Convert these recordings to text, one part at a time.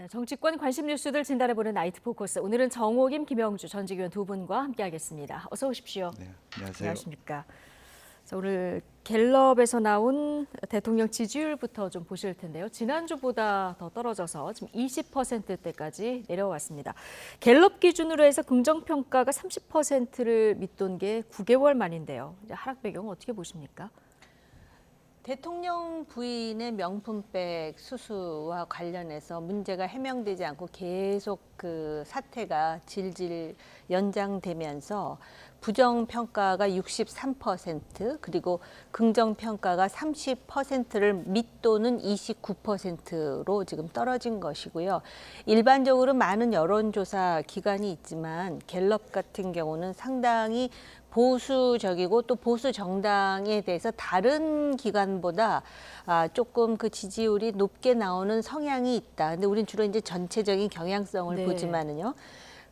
네, 정치권 관심 뉴스들 진단해보는 나이트 포커스. 오늘은 정호김, 김영주 전 직위원 두 분과 함께하겠습니다. 어서 오십시오. 네, 안녕하세요. 안녕하십니까. 자, 오늘 갤럽에서 나온 대통령 지지율부터 좀 보실 텐데요. 지난주보다 더 떨어져서 지금 20%대까지 내려왔습니다. 갤럽 기준으로 해서 긍정평가가 30%를 밑돈 게 9개월 만인데요. 이제 하락 배경 어떻게 보십니까? 대통령 부인의 명품백 수수와 관련해서 문제가 해명되지 않고 계속 그 사태가 질질 연장되면서 부정평가가 63% 그리고 긍정평가가 30%를 밑도는 29%로 지금 떨어진 것이고요. 일반적으로 많은 여론조사 기관이 있지만 갤럽 같은 경우는 상당히 보수적이고 또 보수 정당에 대해서 다른 기관보다 조금 그 지지율이 높게 나오는 성향이 있다. 근데 우리는 주로 이제 전체적인 경향성을 네. 보지만은요.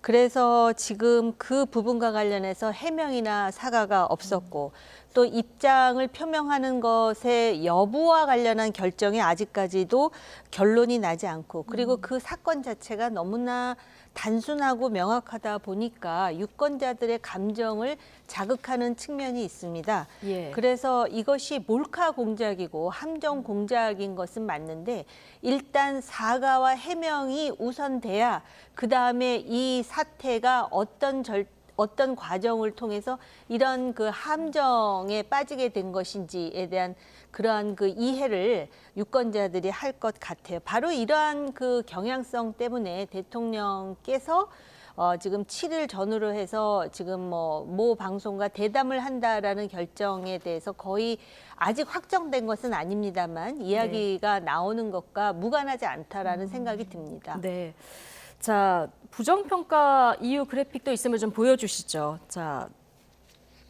그래서 지금 그 부분과 관련해서 해명이나 사과가 없었고 또 입장을 표명하는 것의 여부와 관련한 결정이 아직까지도 결론이 나지 않고 그리고 그 사건 자체가 너무나 단순하고 명확하다 보니까 유권자들의 감정을 자극하는 측면이 있습니다. 예. 그래서 이것이 몰카 공작이고 함정 공작인 것은 맞는데 일단 사과와 해명이 우선돼야 그다음에 이 사태가 어떤 과정을 통해서 이런 그 함정에 빠지게 된 것인지에 대한 그러한 그 이해를 유권자들이 할 것 같아요. 바로 이러한 그 경향성 때문에 대통령께서 지금 7일 전후로 해서 지금 모 방송과 대담을 한다라는 결정에 대해서 거의 아직 확정된 것은 아닙니다만 이야기가 나오는 것과 무관하지 않다라는 생각이 듭니다. 네. 자, 부정평가 이유 그래픽도 있으면 좀 보여주시죠. 자,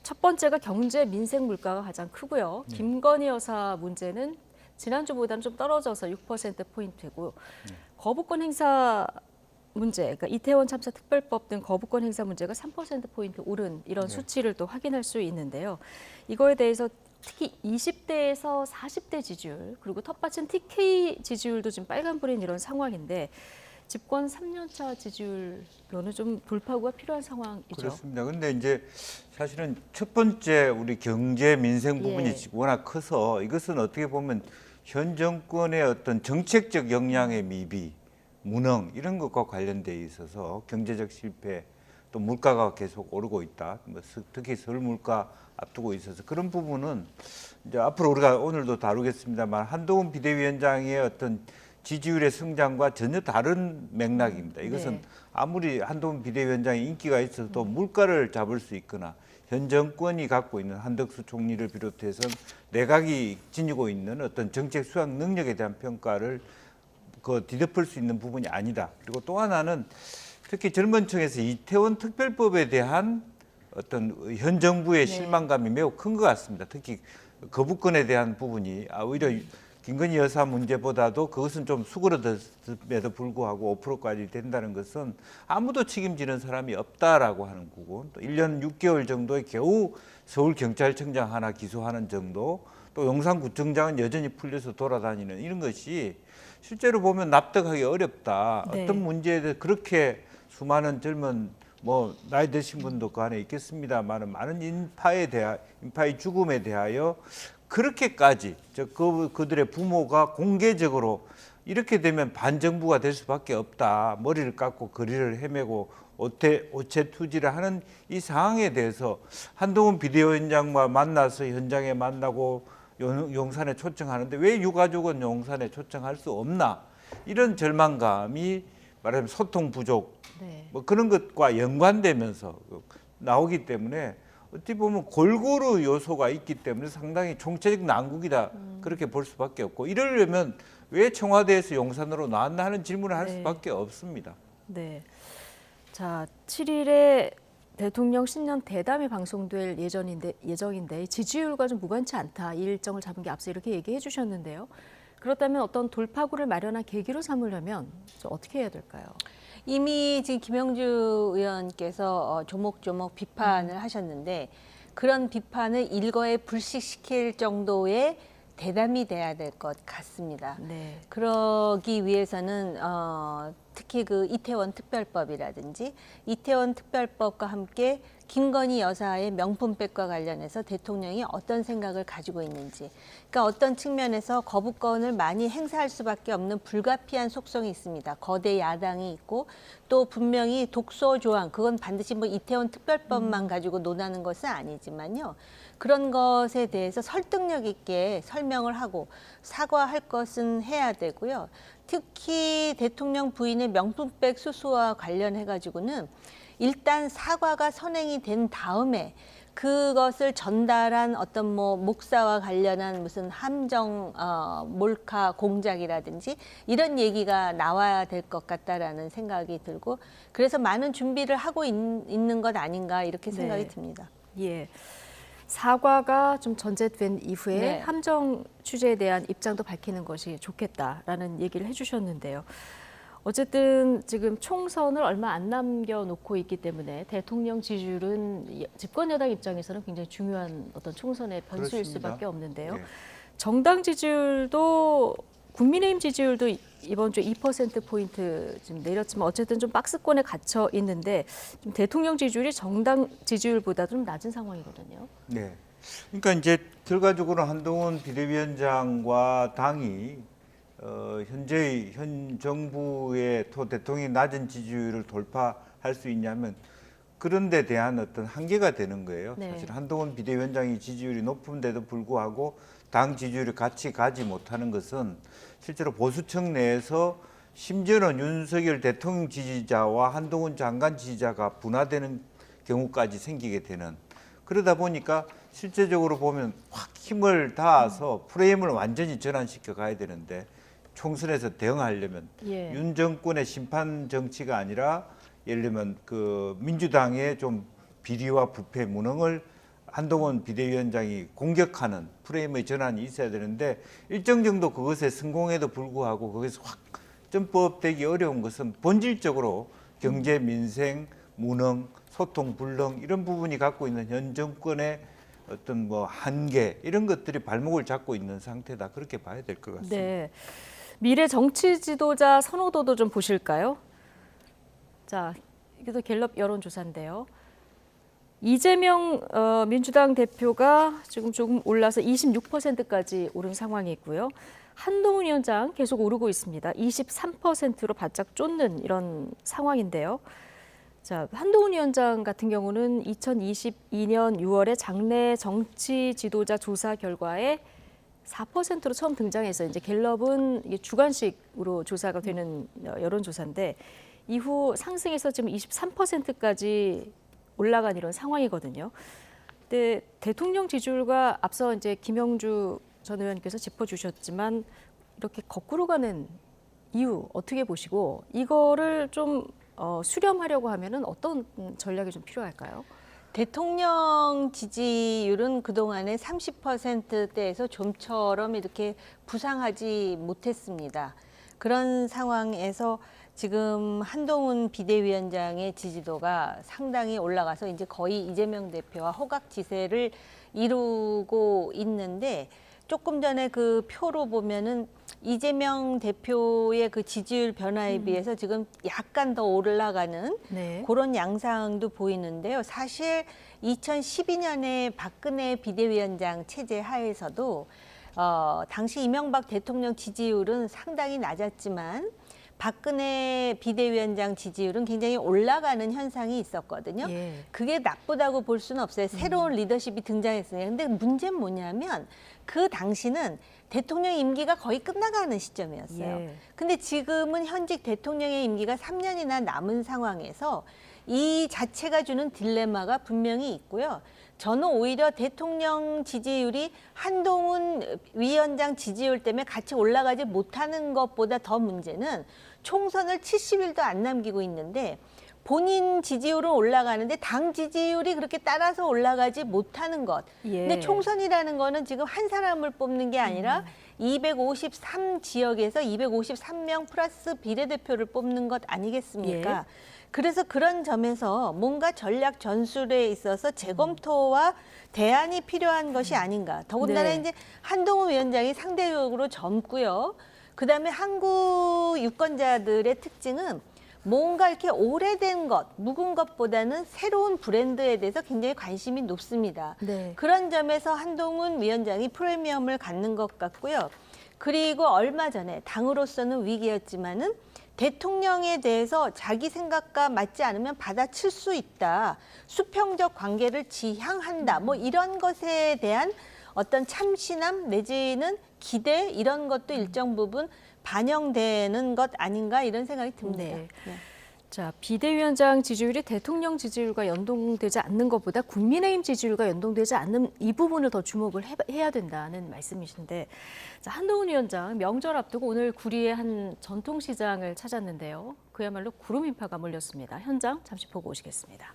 첫 번째가 경제, 민생, 물가가 가장 크고요. 김건희 여사 문제는 지난주보다는 좀 떨어져서 6%포인트고 거부권 행사 문제, 그러니까 이태원 참사 특별법 등 거부권 행사 문제가 3%포인트 오른 이런 수치를 또 확인할 수 있는데요. 이거에 대해서 특히 20대에서 40대 지지율, 그리고 텃밭은 TK 지지율도 지금 빨간불인 이런 상황인데 집권 3년차 지지율로는 좀 돌파구가 필요한 상황이죠. 그렇습니다. 근데 이제 사실은 첫 번째 우리 경제 민생 부분이 예. 워낙 커서 이것은 어떻게 보면 현 정권의 어떤 정책적 역량의 미비, 무능 이런 것과 관련돼 있어서 경제적 실패 또 물가가 계속 오르고 있다. 특히 설 물가 앞두고 있어서 그런 부분은 이제 앞으로 우리가 오늘도 다루겠습니다만 한동훈 비대위원장의 어떤 지지율의 성장과 전혀 다른 맥락입니다. 이것은 네. 아무리 한동훈 비대위원장이 인기가 있어도 물가를 잡을 수 있거나 현 정권이 갖고 있는 한덕수 총리를 비롯해서 내각이 지니고 있는 어떤 정책 수행 능력에 대한 평가를 뒤덮을 수 있는 부분이 아니다. 그리고 또 하나는 특히 젊은 층에서 이태원 특별법에 대한 어떤 현 정부의 실망감이 매우 큰 것 같습니다. 특히 거부권에 대한 부분이 오히려 김건희 여사 문제보다도 그것은 좀 수그러듦에도 불구하고 5%까지 된다는 것은 아무도 책임지는 사람이 없다라고 하는 거고 또 1년 6개월 정도에 겨우 서울경찰청장 하나 기소하는 정도 또 용산구청장은 여전히 풀려서 돌아다니는 이런 것이 실제로 보면 납득하기 어렵다. 네. 어떤 문제에 대해 그렇게 수많은 젊은 나이 드신 분도 그 안에 있겠습니다만 많은 인파의 죽음에 대하여 그렇게까지 그들의 부모가 공개적으로 이렇게 되면 반정부가 될 수밖에 없다. 머리를 깎고 거리를 헤매고 오체 투지를 하는 이 상황에 대해서 한동훈 비대위원장과 만나서 현장에 만나고 용산에 초청하는데 왜 유가족은 용산에 초청할 수 없나? 이런 절망감이 말하자면 소통 부족 네. 그런 것과 연관되면서 나오기 때문에 어찌 보면 골고루 요소가 있기 때문에 상당히 총체적 난국이다 그렇게 볼 수밖에 없고 이러려면 왜 청와대에서 용산으로 나왔나 하는 질문을 할 네. 수밖에 없습니다. 네. 자, 7일에 대통령 신년 대담이 방송될 예정인데 지지율과 좀 무관치 않다. 이 일정을 잡은 게 앞서 이렇게 얘기해 주셨는데요. 그렇다면 어떤 돌파구를 마련한 계기로 삼으려면 좀 어떻게 해야 될까요? 이미 지금 김영주 의원께서 조목조목 비판을 하셨는데 그런 비판을 일거에 불식시킬 정도의 대담이 돼야 될 것 같습니다. 네. 그러기 위해서는 특히 그 이태원 특별법이라든지 이태원 특별법과 함께 김건희 여사의 명품백과 관련해서 대통령이 어떤 생각을 가지고 있는지, 그러니까 어떤 측면에서 거부권을 많이 행사할 수밖에 없는 불가피한 속성이 있습니다. 거대 야당이 있고 또 분명히 독소 조항, 그건 반드시 뭐 이태원 특별법만 가지고 논하는 것은 아니지만요. 그런 것에 대해서 설득력 있게 설명을 하고 사과할 것은 해야 되고요. 특히 대통령 부인의 명품백 수수와 관련해 가지고는 일단 사과가 선행이 된 다음에 그것을 전달한 어떤 뭐 목사와 관련한 무슨 함정 몰카 공작이라든지 이런 얘기가 나와야 될 것 같다라는 생각이 들고, 그래서 많은 준비를 하고 있는 것 아닌가 이렇게 생각이 네. 듭니다. 예. 사과가 좀 전제된 이후에 네. 함정 취재에 대한 입장도 밝히는 것이 좋겠다라는 얘기를 해주셨는데요. 어쨌든 지금 총선을 얼마 안 남겨놓고 있기 때문에 대통령 지지율은 집권 여당 입장에서는 굉장히 중요한 어떤 총선의 변수일 그렇습니다. 수밖에 없는데요. 예. 정당 지지율도 국민의힘 지지율도 이번 주에 2%포인트 좀 내렸지만 어쨌든 좀 박스권에 갇혀 있는데 좀 대통령 지지율이 정당 지지율보다 좀 낮은 상황이거든요. 네. 그러니까 이제 결과적으로 한동훈 비대위원장과 당이 현 정부의 또 대통령이 낮은 지지율을 돌파할 수 있냐면 그런 데 대한 어떤 한계가 되는 거예요. 네. 사실 한동훈 비대위원장이 지지율이 높은데도 불구하고 당 지지율이 같이 가지 못하는 것은 실제로 보수층 내에서 심지어는 윤석열 대통령 지지자와 한동훈 장관 지지자가 분화되는 경우까지 생기게 되는, 그러다 보니까 실제적으로 보면 확 힘을 다해서 프레임을 완전히 전환시켜 가야 되는데 총선에서 대응하려면 예. 윤 정권의 심판 정치가 아니라 예를 들면 그 민주당의 좀 비리와 부패 무능을 한동훈 비대위원장이 공격하는 프레임의 전환이 있어야 되는데 일정 정도 그것에 성공에도 불구하고 거기서 확 점법되기 어려운 것은 본질적으로 경제, 민생, 무능, 소통 불능 이런 부분이 갖고 있는 현 정권의 어떤 뭐 한계 이런 것들이 발목을 잡고 있는 상태다, 그렇게 봐야 될 것 같습니다. 네. 미래 정치 지도자 선호도도 좀 보실까요? 자, 이것도 갤럽 여론조사인데요. 이재명 민주당 대표가 지금 조금 올라서 26%까지 오른 상황이고요. 한동훈 위원장 계속 오르고 있습니다. 23%로 바짝 쫓는 이런 상황인데요. 자, 한동훈 위원장 같은 경우는 2022년 6월에 장내 정치 지도자 조사 결과에 4%로 처음 등장해서 이제 갤럽은 이게 주관식으로 조사가 되는 여론조사인데 이후 상승해서 지금 23%까지 올라간 이런 상황이거든요. 근데 대통령 지지율과 앞서 이제 김영주 전 의원께서 짚어주셨지만 이렇게 거꾸로 가는 이유 어떻게 보시고 이거를 좀 수렴하려고 하면은 어떤 전략이 좀 필요할까요? 대통령 지지율은 그동안에 30%대에서 좀처럼 이렇게 부상하지 못했습니다. 그런 상황에서 지금 한동훈 비대위원장의 지지도가 상당히 올라가서 이제 거의 이재명 대표와 호각지세를 이루고 있는데, 조금 전에 그 표로 보면은 이재명 대표의 그 지지율 변화에 비해서 지금 약간 더 올라가는 네. 그런 양상도 보이는데요. 사실 2012년에 박근혜 비대위원장 체제 하에서도 당시 이명박 대통령 지지율은 상당히 낮았지만 박근혜 비대위원장 지지율은 굉장히 올라가는 현상이 있었거든요. 예. 그게 나쁘다고 볼 수는 없어요. 새로운 리더십이 등장했으니까. 근데 문제는 뭐냐면 그 당시는 대통령 임기가 거의 끝나가는 시점이었어요. 예. 근데 지금은 현직 대통령의 임기가 3년이나 남은 상황에서 이 자체가 주는 딜레마가 분명히 있고요. 저는 오히려 대통령 지지율이 한동훈 위원장 지지율 때문에 같이 올라가지 못하는 것보다 더 문제는 총선을 70일도 안 남기고 있는데 본인 지지율은 올라가는데 당 지지율이 그렇게 따라서 올라가지 못하는 것. 예. 근데 총선이라는 거는 지금 한 사람을 뽑는 게 아니라 253 지역에서 253명 플러스 비례대표를 뽑는 것 아니겠습니까? 예. 그래서 그런 점에서 뭔가 전략 전술에 있어서 재검토와 대안이 필요한 것이 아닌가. 더군다나 네. 이제 한동훈 위원장이 상대적으로 젊고요. 그다음에 한국 유권자들의 특징은 뭔가 이렇게 오래된 것, 묵은 것보다는 새로운 브랜드에 대해서 굉장히 관심이 높습니다. 네. 그런 점에서 한동훈 위원장이 프리미엄을 갖는 것 같고요. 그리고 얼마 전에 당으로서는 위기였지만은 대통령에 대해서 자기 생각과 맞지 않으면 받아칠 수 있다. 수평적 관계를 지향한다. 뭐 이런 것에 대한 어떤 참신함 내지는 기대 이런 것도 일정 부분 반영되는 것 아닌가 이런 생각이 듭니다. 네. 네. 자, 비대위원장 지지율이 대통령 지지율과 연동되지 않는 것보다 국민의힘 지지율과 연동되지 않는 이 부분을 더 주목을 해야 된다는 말씀이신데, 자, 한동훈 위원장 명절 앞두고 오늘 구리의 한 전통시장을 찾았는데요. 그야말로 구름 인파가 몰렸습니다. 현장 잠시 보고 오시겠습니다.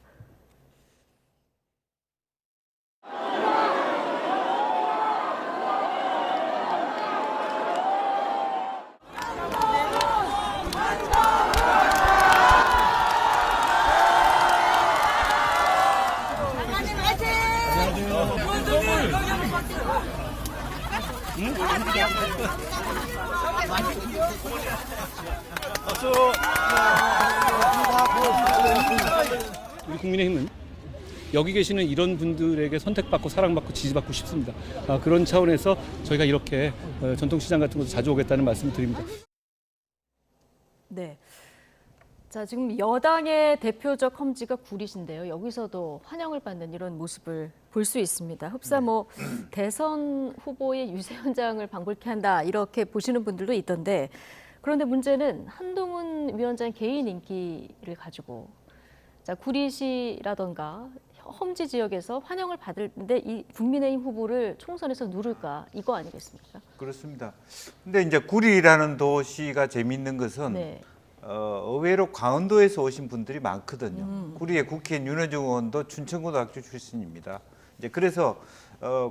우리 국민의힘은 여기 계시는 이런 분들에게 선택받고 사랑받고 지지받고 싶습니다. 그런 차원에서 저희가 이렇게 전통시장 같은 곳에 자주 오겠다는 말씀을 드립니다. 네. 자, 지금 여당의 대표적 험지가 구리신데요. 여기서도 환영을 받는 이런 모습을 볼 수 있습니다. 흡사 뭐 대선 후보의 유세현장을 방불케 한다 이렇게 보시는 분들도 있던데, 그런데 문제는 한동훈 위원장 개인 인기를 가지고 자, 구리시라던가 험지 지역에서 환영을 받을때 이 국민의힘 후보를 총선에서 누를까 이거 아니겠습니까? 그렇습니다. 근데 이제 구리라는 도시가 재미있는 것은 네. 의외로 강원도에서 오신 분들이 많거든요. 구리의 국회의원 윤호중 의원도 춘천고등학교 출신입니다. 이제 그래서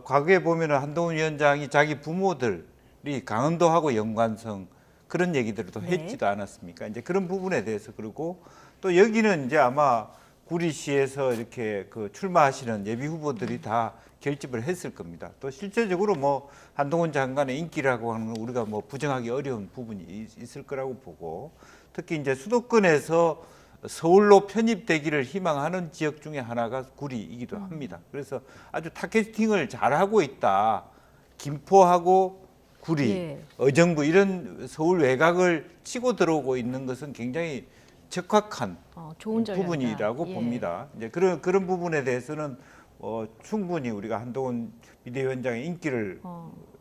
과거에 보면은 한동훈 위원장이 자기 부모들이 강원도하고 연관성 그런 얘기들을 또 네. 했지도 않았습니까? 이제 그런 부분에 대해서 그리고 또 여기는 이제 아마 구리시에서 이렇게 그 출마하시는 예비 후보들이 다 결집을 했을 겁니다. 또 실제적으로 뭐 한동훈 장관의 인기라고 하는 건 우리가 뭐 부정하기 어려운 부분이 있을 거라고 보고, 특히 이제 수도권에서 서울로 편입되기를 희망하는 지역 중에 하나가 구리이기도 합니다. 그래서 아주 타겟팅을 잘하고 있다. 김포하고 구리, 예. 의정부 이런 서울 외곽을 치고 들어오고 있는 것은 굉장히 적확한 좋은 전략이다. 부분이라고 예. 봅니다. 이제 그런 부분에 대해서는 충분히 우리가 한동훈 비대위원장의 인기를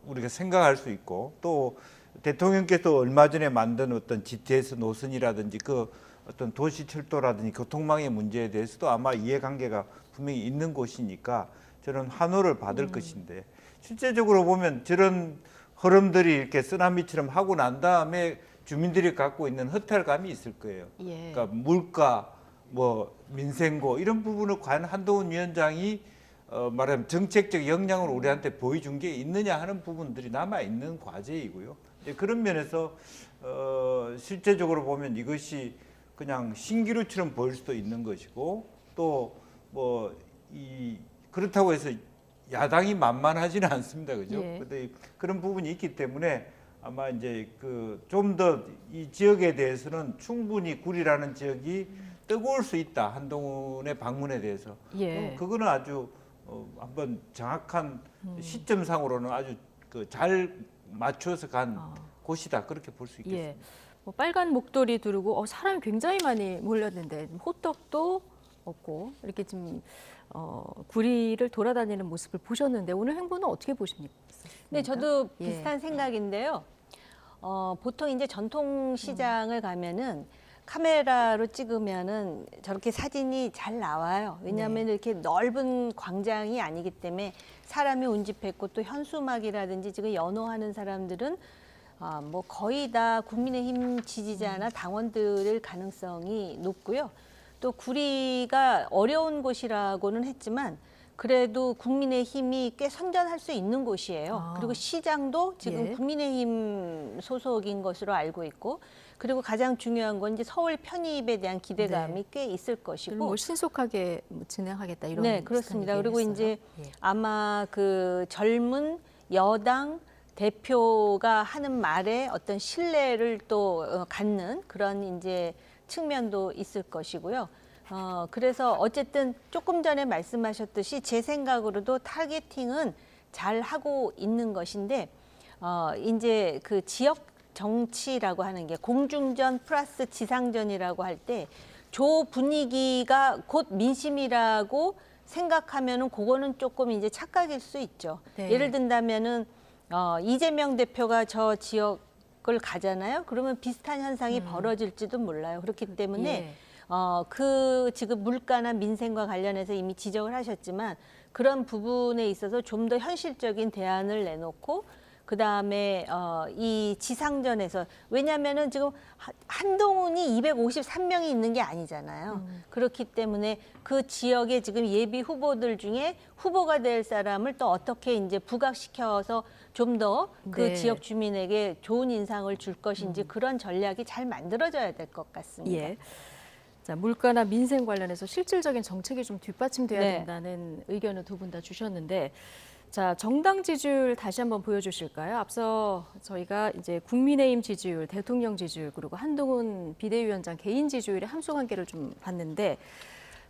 우리가 생각할 수 있고, 또 대통령께서 얼마 전에 만든 어떤 GTS 노선이라든지 그 어떤 도시 철도라든지 교통망의 문제에 대해서도 아마 이해관계가 분명히 있는 곳이니까 저는 환호를 받을 것인데, 실제적으로 보면 저런 흐름들이 이렇게 쓰나미처럼 하고 난 다음에 주민들이 갖고 있는 허탈감이 있을 거예요. 예. 그러니까 물가, 뭐 민생고 이런 부분을 과연 한동훈 위원장이 말하면 정책적 역량을 우리한테 보여준 게 있느냐 하는 부분들이 남아 있는 과제이고요. 이제 그런 면에서 실제적으로 보면 이것이 그냥 신기루처럼 보일 수도 있는 것이고, 또 뭐 그렇다고 해서 야당이 만만하지는 않습니다, 그죠? 예. 근데 그런 부분이 있기 때문에 아마 이제 그 좀 더 이 지역에 대해서는 충분히 구리라는 지역이 뜨거울 수 있다, 한동훈의 방문에 대해서. 예. 그거는 아주 한번 정확한 시점상으로는 아주 그 잘 맞춰서 간 곳이다, 그렇게 볼 수 있겠습니다. 예. 뭐 빨간 목도리 두르고 사람이 굉장히 많이 몰렸는데 호떡도 없고 이렇게 좀 구리를 돌아다니는 모습을 보셨는데 오늘 행보는 어떻게 보십니까? 네, 저도 예. 비슷한 생각인데요. 보통 이제 전통시장을 가면은 카메라로 찍으면은 저렇게 사진이 잘 나와요. 왜냐하면 네. 이렇게 넓은 광장이 아니기 때문에 사람이 운집했고 또 현수막이라든지 지금 연호하는 사람들은 뭐 거의 다 국민의힘 지지자나 당원들일 가능성이 높고요. 또 구리가 어려운 곳이라고는 했지만 그래도 국민의힘이 꽤 선전할 수 있는 곳이에요. 그리고 시장도 지금 예. 국민의힘 소속인 것으로 알고 있고, 그리고 가장 중요한 건 이제 서울 편입에 대한 기대감이 꽤 있을 것이고. 뭐 신속하게 진행하겠다 이런. 네, 그렇습니다. 그리고 얘기를 이제 했어요. 예. 아마 그 젊은 여당 대표가 하는 말에 어떤 신뢰를 또 갖는 그런 이제 측면도 있을 것이고요. 그래서 어쨌든 조금 전에 말씀하셨듯이 제 생각으로도 타겟팅은 잘 하고 있는 것인데 이제 그 지역 정치라고 하는 게 공중전 플러스 지상전이라고 할 때 조 분위기가 곧 민심이라고 생각하면은 그거는 조금 이제 착각일 수 있죠. 네. 예를 든다면은 이재명 대표가 저 지역을 가잖아요. 그러면 비슷한 현상이 벌어질지도 몰라요. 그렇기 때문에 예. 그 지금 물가나 민생과 관련해서 이미 지적을 하셨지만 그런 부분에 있어서 좀 더 현실적인 대안을 내놓고 그다음에 이 지상전에서 왜냐하면은 지금 한동훈이 253명이 있는 게 아니잖아요. 그렇기 때문에 그 지역에 지금 예비 후보들 중에 후보가 될 사람을 또 어떻게 이제 부각시켜서 좀 더 그 네. 지역 주민에게 좋은 인상을 줄 것인지 그런 전략이 잘 만들어져야 될 것 같습니다. 예. 자, 물가나 민생 관련해서 실질적인 정책이 좀 뒷받침돼야 네. 된다는 의견을 두 분 다 주셨는데, 자, 정당 지지율 다시 한번 보여주실까요? 앞서 저희가 이제 국민의힘 지지율, 대통령 지지율, 그리고 한동훈 비대위원장 개인 지지율의 함수 관계를 좀 봤는데,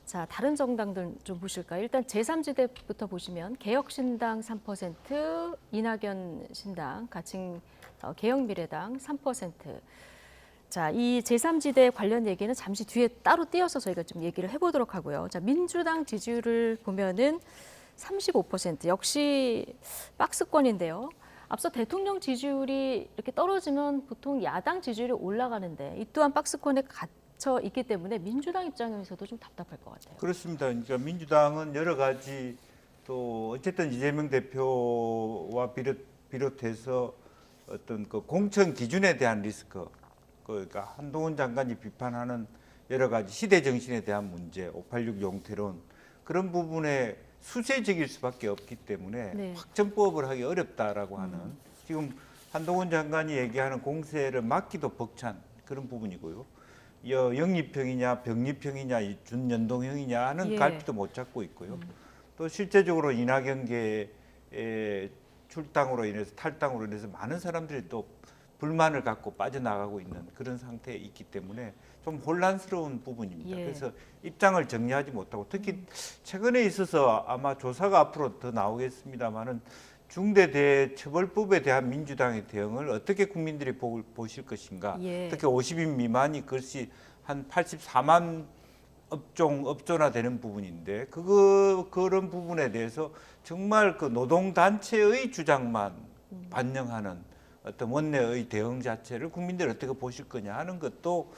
자, 다른 정당들 좀 보실까요? 일단 제3지대부터 보시면 개혁신당 3%, 이낙연 신당, 가칭 개혁미래당 3%. 자, 이 제3지대 관련 얘기는 잠시 뒤에 따로 띄어서 저희가 좀 얘기를 해보도록 하고요. 자, 민주당 지지율을 보면은 35% 역시 박스권인데요. 앞서 대통령 지지율이 이렇게 떨어지면 보통 야당 지지율이 올라가는데 이 또한 박스권에 갇혀 있기 때문에 민주당 입장에서도 좀 답답할 것 같아요. 그렇습니다. 그러니까 민주당은 여러 가지 또 어쨌든 이재명 대표와 비롯해서 어떤 그 공천 기준에 대한 리스크, 그러니까 한동훈 장관이 비판하는 여러 가지 시대 정신에 대한 문제, 586 용태론 그런 부분에 수세적일 수밖에 없기 때문에 네. 확정법을 하기 어렵다라고 하는 지금 한동훈 장관이 얘기하는 공세를 막기도 벅찬 그런 부분이고요. 영입형이냐 병립형이냐 준연동형이냐 하는 예. 갈피도 못 잡고 있고요. 또 실제적으로 이낙연계의 출당으로 인해서 탈당으로 인해서 많은 사람들이 또 불만을 갖고 빠져나가고 있는 그런 상태에 있기 때문에 좀 혼란스러운 부분입니다. 예. 그래서 입장을 정리하지 못하고 특히 최근에 있어서 아마 조사가 앞으로 더 나오겠습니다마는 중대재해처벌법에 대한 민주당의 대응을 어떻게 국민들이 보실 것인가. 예. 특히 50인 미만이 그것이 한 84만 업조나 되는 부분인데 그런 부분에 대해서 정말 그 노동단체의 주장만 반영하는 어떤 원내의 대응 자체를 국민들이 어떻게 보실 거냐 하는 것도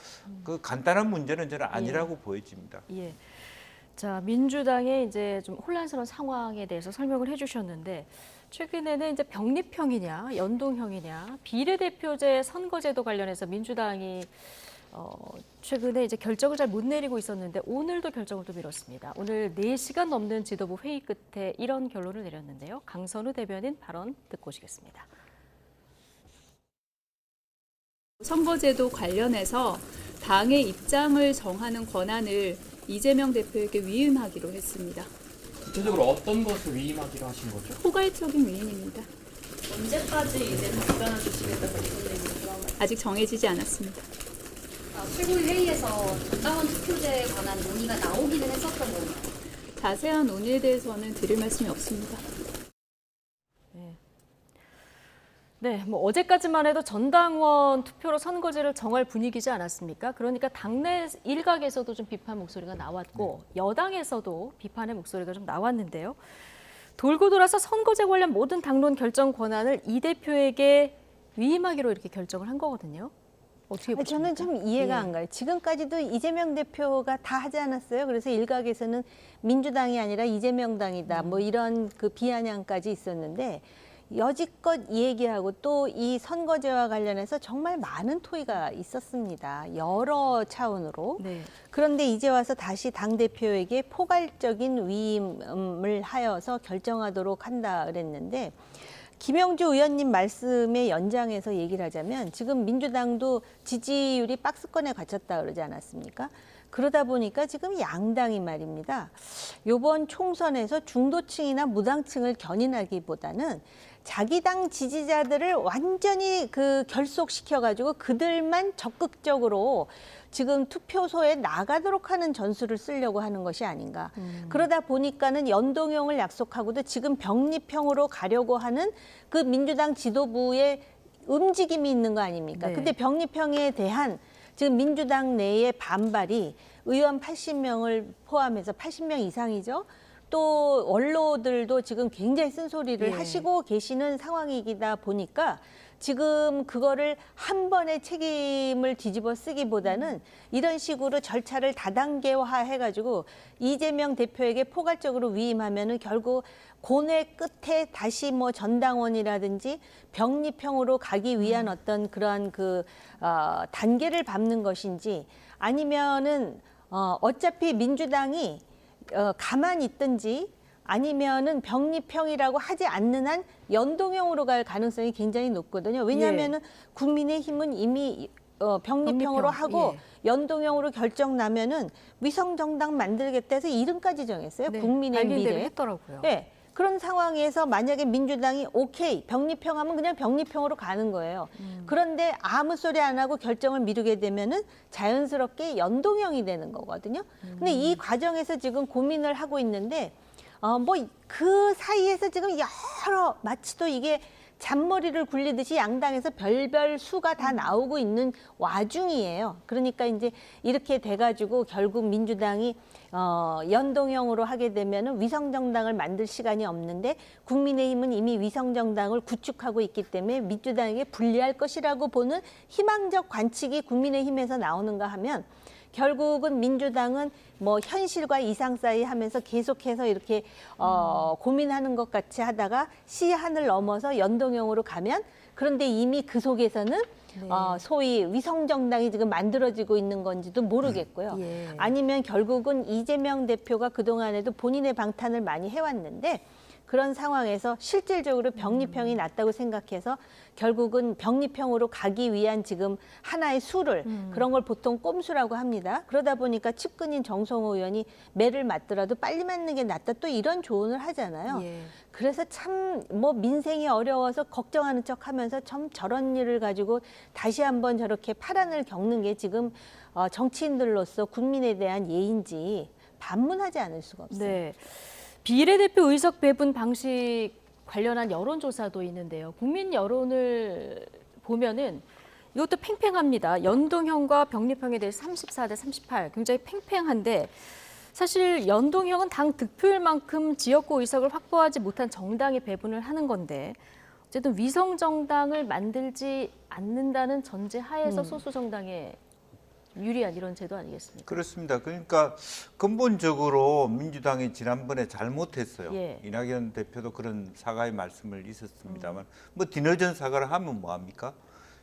그 간단한 문제는 저는 아니라고 보여집니다. 예. 자, 민주당의 이제 좀 혼란스러운 상황에 대해서 설명을 해주셨는데 최근에는 이제 병립형이냐 연동형이냐 비례대표제 선거제도 관련해서 민주당이 최근에 이제 결정을 잘 못 내리고 있었는데 오늘도 결정을 또 미뤘습니다. 오늘 4시간 넘는 지도부 회의 끝에 이런 결론을 내렸는데요. 강선우 대변인 발언 듣고 오시겠습니다. 선거제도 관련해서 당의 입장을 정하는 권한을 이재명 대표에게 위임하기로 했습니다. 구체적으로 어떤 것을 위임하기로 하신 거죠? 포괄적인 위임입니다. 언제까지 이제 답변을 주시겠다고 선생님 아직 정해지지 않았습니다. 최고위 회의에서 전당원 투표제에 관한 논의가 나오기는 했었던 건가요? 자세한 논의에 대해서는 드릴 말씀이 없습니다. 네, 뭐 어제까지만 해도 전당원 투표로 선거제를 정할 분위기지 않았습니까? 그러니까 당내 일각에서도 좀 비판 목소리가 나왔고 여당에서도 비판의 목소리가 좀 나왔는데요. 돌고 돌아서 선거제 관련 모든 당론 결정 권한을 이 대표에게 위임하기로 이렇게 결정을 한 거거든요. 어떻게 보십니까? 저는 좀 이해가 예. 안 가요. 지금까지도 이재명 대표가 다 하지 않았어요. 그래서 일각에서는 민주당이 아니라 이재명 당이다. 뭐 이런 그 비아냥까지 있었는데 여지껏 얘기하고 또 이 선거제와 관련해서 정말 많은 토의가 있었습니다. 여러 차원으로. 네. 그런데 이제 와서 다시 당대표에게 포괄적인 위임을 하여서 결정하도록 한다 그랬는데 김영주 의원님 말씀의 연장해서 얘기를 하자면 지금 민주당도 지지율이 박스권에 갇혔다 그러지 않았습니까? 그러다 보니까 지금 양당이 말입니다. 이번 총선에서 중도층이나 무당층을 견인하기보다는 자기 당 지지자들을 완전히 결속시켜가지고 그들만 적극적으로 지금 투표소에 나가도록 하는 전술을 쓰려고 하는 것이 아닌가. 그러다 보니까는 연동형을 약속하고도 지금 병립형으로 가려고 하는 그 민주당 지도부의 움직임이 있는 거 아닙니까? 네. 근데 병립형에 대한 지금 민주당 내의 반발이 의원 80명을 포함해서 80명 이상이죠. 또 원로들도 지금 굉장히 쓴소리를 예. 하시고 계시는 상황이다 보니까 지금 그거를 한 번에 책임을 뒤집어 쓰기보다는 이런 식으로 절차를 다단계화해가지고 이재명 대표에게 포괄적으로 위임하면은 결국 고뇌 끝에 다시 뭐 전당원이라든지 병립형으로 가기 위한 어떤 그러한 단계를 밟는 것인지 아니면은 어차피 민주당이 가만히 있든지 아니면은 병립형이라고 하지 않는 한 연동형으로 갈 가능성이 굉장히 높거든요. 왜냐하면은 국민의힘은 이미 병립형으로 병립형, 하고 연동형으로 결정 나면은 위성정당 만들겠다 해서 이름까지 정했어요. 네, 국민의 알린 대로 미래. 했더라고요. 네. 그런 상황에서 만약에 민주당이 오케이 병립형 하면 그냥 병립형으로 가는 거예요. 그런데 아무 소리 안 하고 결정을 미루게 되면은 자연스럽게 연동형이 되는 거거든요. 근데 이 과정에서 지금 고민을 하고 있는데 뭐 그 사이에서 지금 여러 마치 또 이게 잔머리를 굴리듯이 양당에서 별별 수가 다 나오고 있는 와중이에요. 그러니까 이제 이렇게 돼가지고 결국 민주당이 연동형으로 하게 되면은 위성정당을 만들 시간이 없는데 국민의힘은 이미 위성정당을 구축하고 있기 때문에 민주당에게 불리할 것이라고 보는 희망적 관측이 국민의힘에서 나오는가 하면 결국은 민주당은 뭐 현실과 이상 사이 하면서 계속해서 이렇게 고민하는 것 같이 하다가 시한을 넘어서 연동형으로 가면 그런데 이미 그 속에서는 소위 위성정당이 지금 만들어지고 있는 건지도 모르겠고요. 예. 아니면 결국은 이재명 대표가 그동안에도 본인의 방탄을 많이 해왔는데 그런 상황에서 실질적으로 병립형이 낫다고 생각해서 결국은 병립형으로 가기 위한 지금 하나의 수를 그런 걸 보통 꼼수라고 합니다. 그러다 보니까 측근인 정성호 의원이 매를 맞더라도 빨리 맞는 게 낫다 또 이런 조언을 하잖아요. 예. 그래서 참 뭐 민생이 어려워서 걱정하는 척하면서 참 저런 일을 가지고 다시 한번 저렇게 파란을 겪는 게 지금 정치인들로서 국민에 대한 예인지 반문하지 않을 수가 없어요. 네. 비례대표 의석 배분 방식 관련한 여론조사도 있는데요. 국민 여론을 보면은 이것도 팽팽합니다. 연동형과 병립형에 대해서 34대 38 굉장히 팽팽한데 사실 연동형은 당 득표율만큼 지역구 의석을 확보하지 못한 정당이 배분을 하는 건데 어쨌든 위성정당을 만들지 않는다는 전제 하에서 소수 정당에 유리한 이런 제도 아니겠습니까? 그렇습니다. 그러니까 근본적으로 민주당이 지난번에 잘못했어요. 예. 이낙연 대표도 그런 사과의 말씀을 있었습니다만 뭐 뒤늦은 사과를 하면 뭐합니까?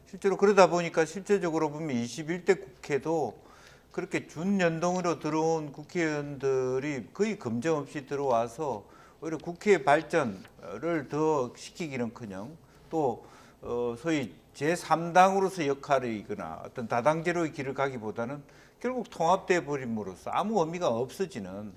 실제로 그러다 보니까 실제적으로 보면 21대 국회도 그렇게 준연동으로 들어온 국회의원들이 거의 검증 없이 들어와서 오히려 국회의 발전을 더 시키기는커녕 또 소위 제3당으로서 역할이거나 어떤 다당제로의 길을 가기보다는 결국 통합돼 버림으로써 아무 의미가 없어지는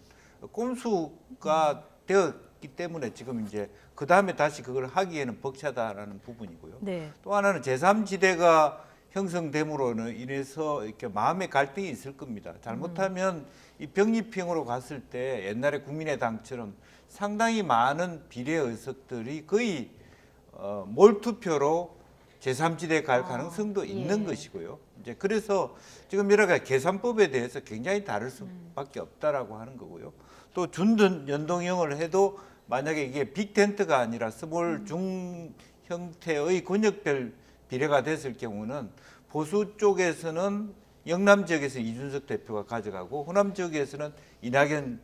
꼼수가 되었기 때문에 지금 이제 그 다음에 다시 그걸 하기에는 벅차다라는 부분이고요. 네. 또 하나는 제3지대가 형성됨으로 인해서 이렇게 마음의 갈등이 있을 겁니다. 잘못하면 이 병립형으로 갔을 때 옛날에 국민의당처럼 상당히 많은 비례 의석들이 거의 몰투표로 제3지대에 갈 가능성도 있는 것이고요. 이제 그래서 지금 여러 가지 계산법에 대해서 굉장히 다를 수밖에 없다라고 하는 거고요. 또 준연동형을 해도 만약에 이게 빅텐트가 아니라 스몰 중 형태의 권역별 비례가 됐을 경우는 보수 쪽에서는 영남 지역에서 이준석 대표가 가져가고 호남 지역에서는 이낙연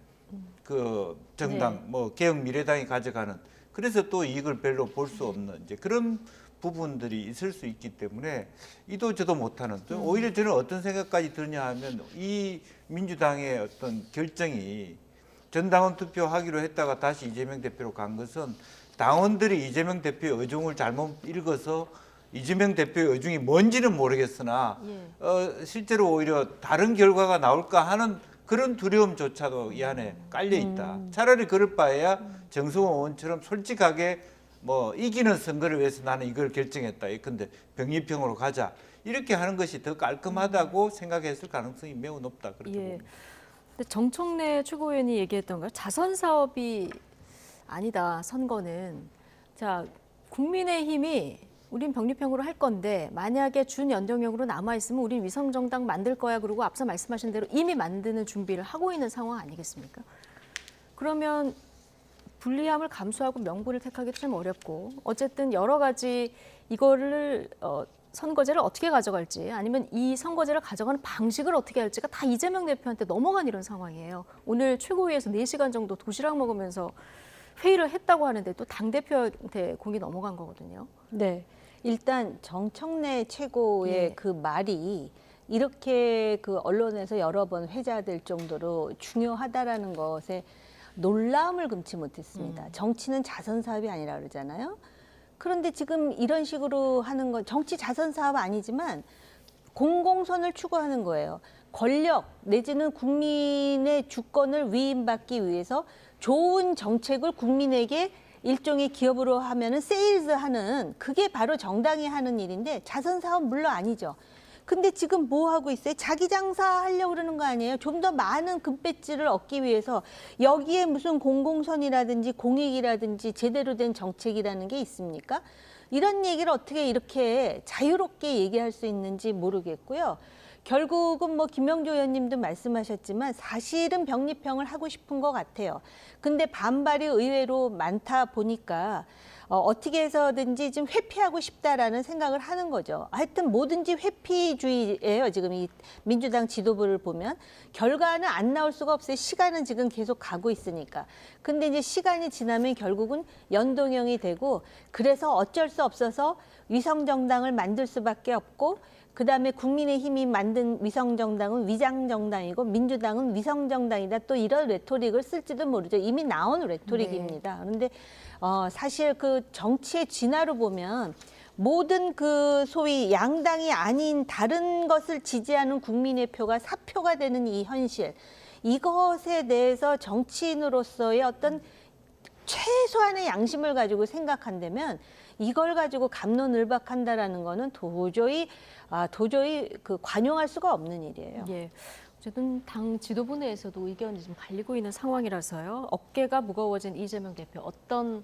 그 정당 뭐 개혁미래당이 가져가는 그래서 또 이익을 별로 볼 수 없는 이제 그런 부분들이 있을 수 있기 때문에 이도 저도 못하는 오히려 저는 어떤 생각까지 드냐 하면 이 민주당의 어떤 결정이 전당원 투표하기로 했다가 다시 이재명 대표로 간 것은 당원들이 이재명 대표의 의중을 잘못 읽어서 이재명 대표의 의중이 뭔지는 모르겠으나 실제로 오히려 다른 결과가 나올까 하는 그런 두려움조차도 이 안에 깔려 있다. 차라리 그럴 바에야 정성호 의원처럼 솔직하게 뭐 이기는 선거를 위해서 나는 이걸 결정했다. 예컨대 병립형으로 가자. 이렇게 하는 것이 더 깔끔하다고 생각했을 가능성이 매우 높다. 그렇게 봅니다. 근데 정청래 최고위원이 얘기했던 거 자선 사업이 아니다. 선거는 자 국민의힘이 우린 병립형으로 할 건데 만약에 준연동형으로 남아 있으면 우린 위성정당 만들 거야. 그러고 앞서 말씀하신 대로 이미 만드는 준비를 하고 있는 상황 아니겠습니까? 그러면 불리함을 감수하고 명분을 택하기도 참 어렵고 어쨌든 여러 가지 이거를 선거제를 어떻게 가져갈지 아니면 이 선거제를 가져가는 방식을 어떻게 할지가 다 이재명 대표한테 넘어간 이런 상황이에요. 오늘 최고위에서 4시간 정도 도시락 먹으면서 회의를 했다고 하는데 또 당대표한테 공이 넘어간 거거든요. 네. 일단 정청래 최고의 예. 그 말이 이렇게 그 언론에서 여러 번 회자될 정도로 중요하다라는 것에 놀라움을 금치 못했습니다. 정치는 자선 사업이 아니라 그러잖아요. 그런데 지금 이런 식으로 하는 건 정치 자선 사업 아니지만 공공선을 추구하는 거예요. 권력 내지는 국민의 주권을 위임받기 위해서 좋은 정책을 국민에게 일종의 기업으로 하면은 세일즈하는 그게 바로 정당이 하는 일인데 자선 사업 물론 아니죠. 근데 지금 뭐 하고 있어요? 자기 장사하려고 그러는 거 아니에요? 좀 더 많은 금배지를 얻기 위해서 여기에 무슨 공공선이라든지 공익이라든지 제대로 된 정책이라는 게 있습니까? 이런 얘기를 어떻게 이렇게 자유롭게 얘기할 수 있는지 모르겠고요. 결국은 뭐 김명조 의원님도 말씀하셨지만 사실은 병립형을 하고 싶은 것 같아요. 근데 반발이 의외로 많다 보니까 어떻게 해서든지 좀 회피하고 싶다라는 생각을 하는 거죠. 하여튼 뭐든지 회피주의예요. 지금 이 민주당 지도부를 보면 결과는 안 나올 수가 없어요. 시간은 지금 계속 가고 있으니까. 근데 이제 시간이 지나면 결국은 연동형이 되고 그래서 어쩔 수 없어서 위성정당을 만들 수밖에 없고 그다음에 국민의힘이 만든 위성정당은 위장정당이고 민주당은 위성정당이다. 또 이런 레토릭을 쓸지도 모르죠. 이미 나온 레토릭입니다. 그런데 사실 그 정치의 진화로 보면 모든 그 소위 양당이 아닌 다른 것을 지지하는 국민의 표가 사표가 되는 이 현실. 이것에 대해서 정치인으로서의 어떤 최소한의 양심을 가지고 생각한다면 이걸 가지고 갑론을박한다라는 거는 도저히 그 관용할 수가 없는 일이에요. 예. 어쨌든 당 지도부 내에서도 의견이 좀 갈리고 있는 상황이라서요. 어깨가 무거워진 이재명 대표 어떤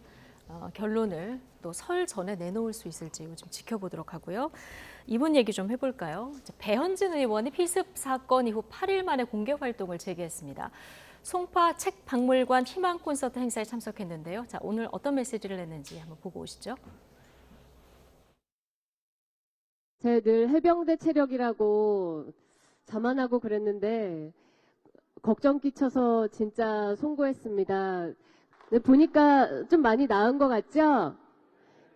결론을 또 설 전에 내놓을 수 있을지 좀 지켜보도록 하고요. 이분 얘기 좀 해볼까요? 배현진 의원이 필습 사건 이후 8일 만에 공개 활동을 재개했습니다. 송파 책박물관 희망 콘서트 행사에 참석했는데요. 자, 오늘 어떤 메시지를 냈는지 한번 보고 오시죠. 제 늘 해병대 체력이라고 자만하고 그랬는데 걱정 끼쳐서 진짜 송구했습니다. 근데 보니까 좀 많이 나은 것 같죠?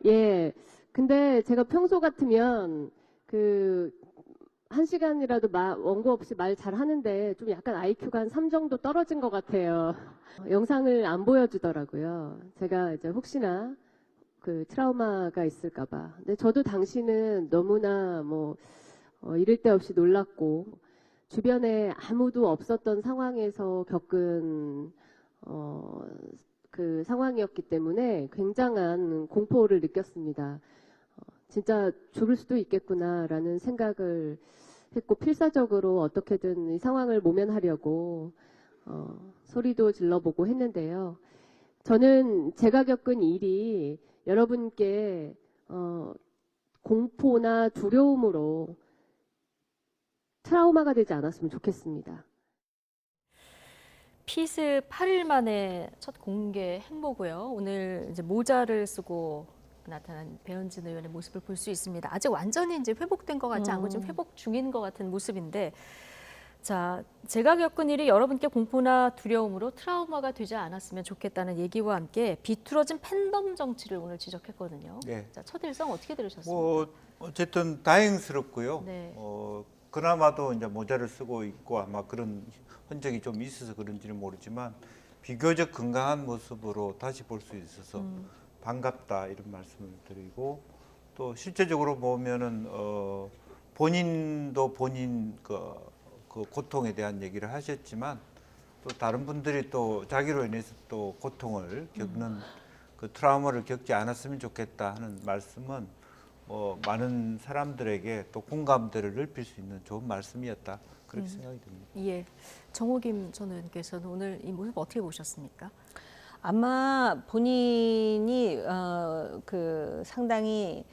예. 근데 제가 평소 같으면 그 1시간이라도 원고 없이 말 잘하는데 좀 약간 IQ가 한 3 정도 떨어진 것 같아요. 영상을 안 보여주더라고요. 제가 이제 혹시나 그 트라우마가 있을까봐. 근데 저도 당시는 너무나 이를 데 없이 놀랐고 주변에 아무도 없었던 상황에서 겪은 그 상황이었기 때문에 굉장한 공포를 느꼈습니다. 진짜 죽을 수도 있겠구나라는 생각을 했고 필사적으로 어떻게든 이 상황을 모면하려고 소리도 질러보고 했는데요. 저는 제가 겪은 일이 여러분께 공포나 두려움으로 트라우마가 되지 않았으면 좋겠습니다. 피습 8일 만에 첫 공개 행보고요. 오늘 이제 모자를 쓰고 나타난 배현진 의원의 모습을 볼 수 있습니다. 아직 완전히 이제 회복된 것 같지 않고 지금 회복 중인 것 같은 모습인데, 자, 제가 겪은 일이 여러분께 공포나 두려움으로 트라우마가 되지 않았으면 좋겠다는 얘기와 함께 비뚤어진 팬덤 정치를 오늘 지적했거든요. 네. 자, 첫 일성 어떻게 들으셨습니까? 뭐 어쨌든 다행스럽고요. 네. 그나마도 이제 모자를 쓰고 있고 아마 그런 흔적이 좀 있어서 그런지는 모르지만 비교적 건강한 모습으로 다시 볼 수 있어서 반갑다 이런 말씀을 드리고 또 실제적으로 보면은 본인도 본인 그 고통에 대한 얘기를 하셨지만 또 다른 분들이 또 자기로 인해서 또 고통을 겪는 그 트라우마를 겪지 않았으면 좋겠다 하는 말씀은 많은 사람들에게 또 공감대를 넓힐 수 있는 좋은 말씀이었다 그렇게 생각이 듭니다. 예, 정호김 전 의원께서는 오늘 이 모습 어떻게 보셨습니까? 아마 본인이 그 상당히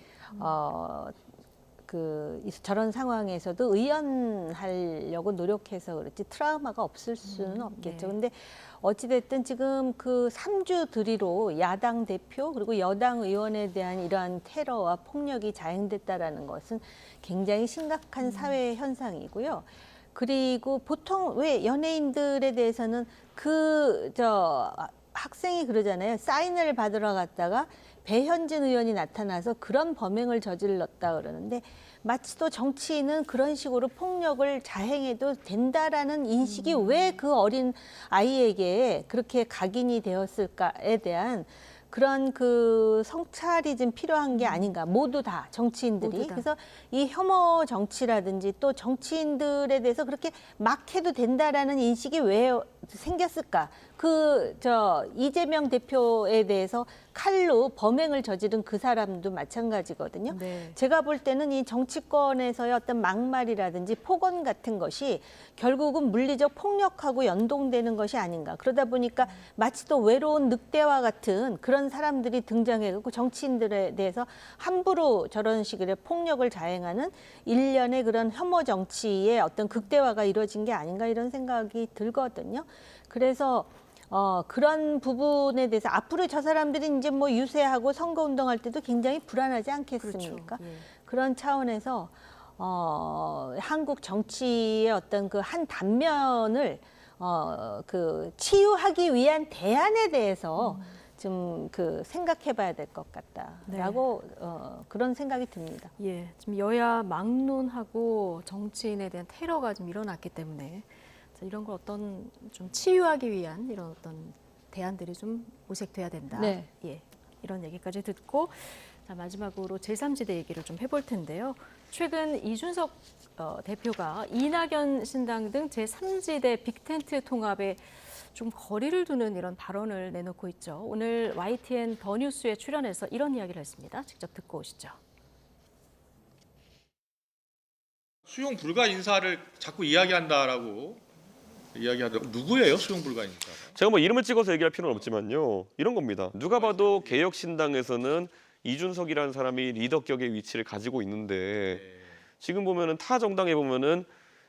저런 상황에서도 의연하려고 노력해서 그렇지 트라우마가 없을 수는 없겠죠. 네. 근데 어찌됐든 지금 그 3주 들이로 야당 대표 그리고 여당 의원에 대한 이러한 테러와 폭력이 자행됐다라는 것은 굉장히 심각한 사회 현상이고요. 그리고 보통 왜 연예인들에 대해서는 학생이 그러잖아요. 사인을 받으러 갔다가 배현진 의원이 나타나서 그런 범행을 저질렀다 그러는데 마치 또 정치인은 그런 식으로 폭력을 자행해도 된다라는 인식이 왜 그 어린 아이에게 그렇게 각인이 되었을까에 대한 그런 그 성찰이 좀 필요한 게 아닌가. 모두 다 정치인들이. 모두 다. 그래서 이 혐오 정치라든지 또 정치인들에 대해서 그렇게 막 해도 된다라는 인식이 왜 생겼을까? 이재명 대표에 대해서 칼로 범행을 저지른 그 사람도 마찬가지거든요. 네. 제가 볼 때는 이 정치권에서의 어떤 막말이라든지 폭언 같은 것이 결국은 물리적 폭력하고 연동되는 것이 아닌가. 그러다 보니까 마치 또 외로운 늑대와 같은 그런 사람들이 등장해갖고 정치인들에 대해서 함부로 저런 식의 폭력을 자행하는 일련의 그런 혐오 정치의 어떤 극대화가 이루어진 게 아닌가 이런 생각이 들거든요. 그래서 그런 부분에 대해서 앞으로 저 사람들이 이제 뭐 유세하고 선거운동할 때도 굉장히 불안하지 않겠습니까? 그렇죠. 예. 그런 차원에서 한국 정치의 어떤 그 한 단면을 치유하기 위한 대안에 대해서 좀 생각해봐야 될 것 같다라고 그런 생각이 듭니다. 예, 지금 여야 막론하고 정치인에 대한 테러가 좀 일어났기 때문에 자, 이런 걸 어떤 좀 치유하기 위한 이런 어떤 대안들이 좀 모색돼야 된다. 네. 예, 이런 얘기까지 듣고 자, 마지막으로 제3지대 얘기를 좀 해볼 텐데요. 최근 이준석 대표가 이낙연 신당 등 제3지대 빅텐트 통합에 좀 거리를 두는 이런 발언을 내놓고 있죠. 오늘 YTN 더 뉴스에 출연해서 이런 이야기를 했습니다. 직접 듣고 오시죠. 수용 불가 인사를 자꾸 이야기한다라고 이야기하더 누구예요 수용 불가 인사가? 제가 뭐 이름을 찍어서 얘기할 필요는 없지만요. 이런 겁니다. 누가 봐도 개혁신당에서는 이준석이라는 사람이 리더격의 위치를 가지고 있는데 지금 보면은 타 정당에 보면은